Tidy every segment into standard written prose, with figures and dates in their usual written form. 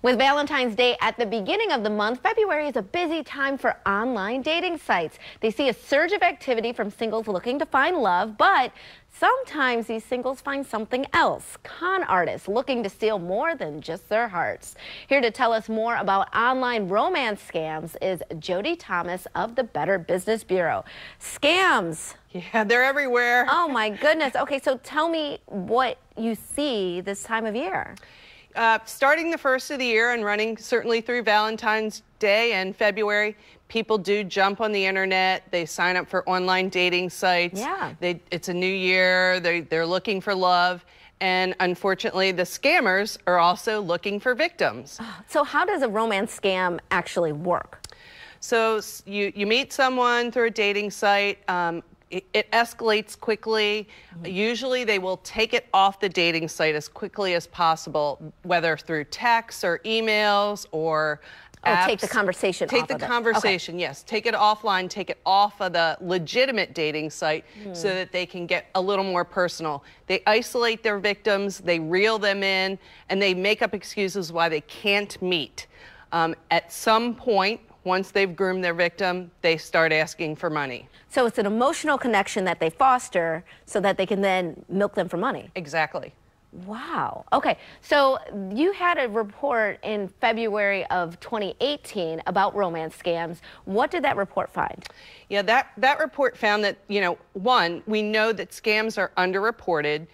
With Valentine's Day at the beginning of the month, February is a busy time for online dating sites. They see a surge of activity from singles looking to find love, but sometimes these singles find something else. Con artists looking to steal more than just their hearts. Here to tell us more about online romance scams is Jody Thomas of the Better Business Bureau. Scams. Yeah, they're everywhere. Oh my goodness. Okay, so tell me what you see this time of year. Starting the first of the year and running certainly through Valentine's Day and February, people do jump on the internet. They sign up for online dating sites. Yeah. It's a new year. They're looking for love. And unfortunately, the scammers are also looking for victims. So how does a romance scam actually work? So you meet someone through a dating site. It escalates quickly. Usually they will take it off the dating site as quickly as possible, whether through texts or emails or apps. Take the conversation off of it. Take the conversation, yes. Take it offline, take it off of the legitimate dating site so that they can get a little more personal. They isolate their victims, they reel them in, and they make up excuses why they can't meet. At some point, once they've groomed their victim, they start asking for money. So it's an emotional connection that they foster so that they can then milk them for money. Exactly. Wow. Okay. So you had a report in February of 2018 about romance scams. What did that report find? Yeah, that report found that, one, we know that scams are underreported.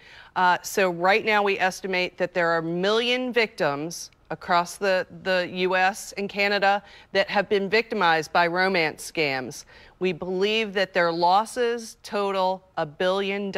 So right now we estimate that there are 1 million victims across the U.S. and Canada that have been victimized by romance scams. We believe that their losses total $1 billion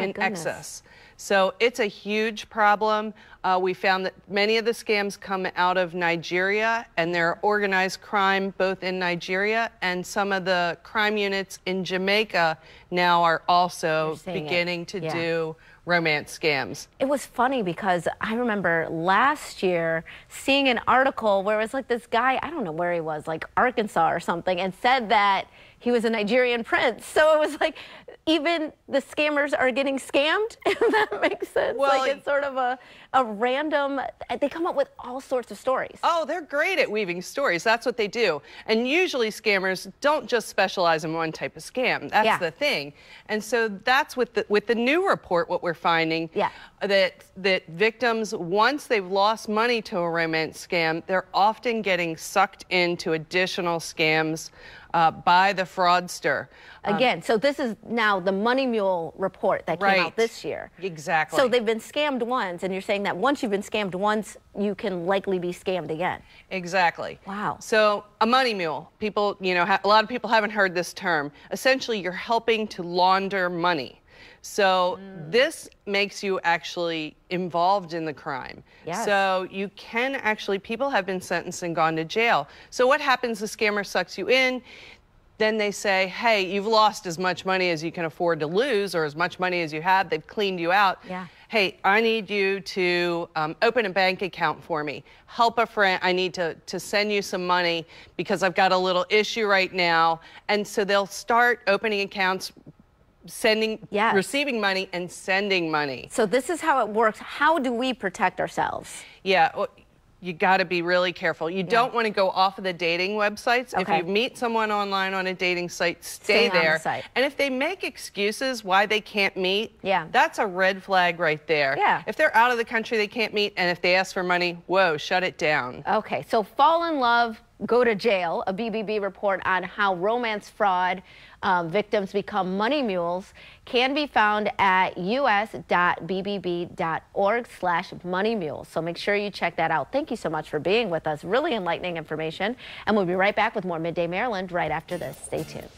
in excess. So it's a huge problem. We found that many of the scams come out of Nigeria, and there are organized crime both in Nigeria, and some of the crime units in Jamaica now are also beginning to do romance scams. It was funny because I remember last year seeing an article where it was like this guy, I don't know where he was, like Arkansas or something, and said that he was a Nigerian prince. So it was like even the scammers are getting scammed, if that makes sense. Well, like it's sort of a random, they come up with all sorts of stories. Oh, they're great at weaving stories. That's what they do. And usually scammers don't just specialize in one type of scam. That's the thing. And so that's with the new report, what we're finding, that victims, once they've lost money to a romance scam, they're often getting sucked into additional scams by the fraudster. Again, so this is now the Money Mule report that came out this year. Exactly. So they've been scammed once, and you're saying that once you've been scammed once, you can likely be scammed again. Exactly. Wow. So a money mule, people, a lot of people haven't heard this term. Essentially, you're helping to launder money. So this makes you actually involved in the crime. Yes. So you can actually, people have been sentenced and gone to jail. So what happens, the scammer sucks you in, then they say, hey, you've lost as much money as you can afford to lose, or as much money as you have, they've cleaned you out. Hey, I need you to open a bank account for me. Help a friend, I need to send you some money because I've got a little issue right now. And so they'll start opening accounts, receiving money and sending money. So this is how it works. How do we protect ourselves? Yeah, well, you got to be really careful. You don't want to go off of the dating websites. If you meet someone online on a dating site, stay there. On the site. And if they make excuses why they can't meet, that's a red flag right there. If they're out of the country, they can't meet, and if they ask for money, whoa, shut it down. Okay, so fall in love, go to jail. A BBB report on how romance fraud victims become money mules can be found at us.bbb.org/moneymules. So make sure you check that out. Thank you so much for being with us. Really enlightening information. And we'll be right back with more Midday Maryland right after this. Stay tuned.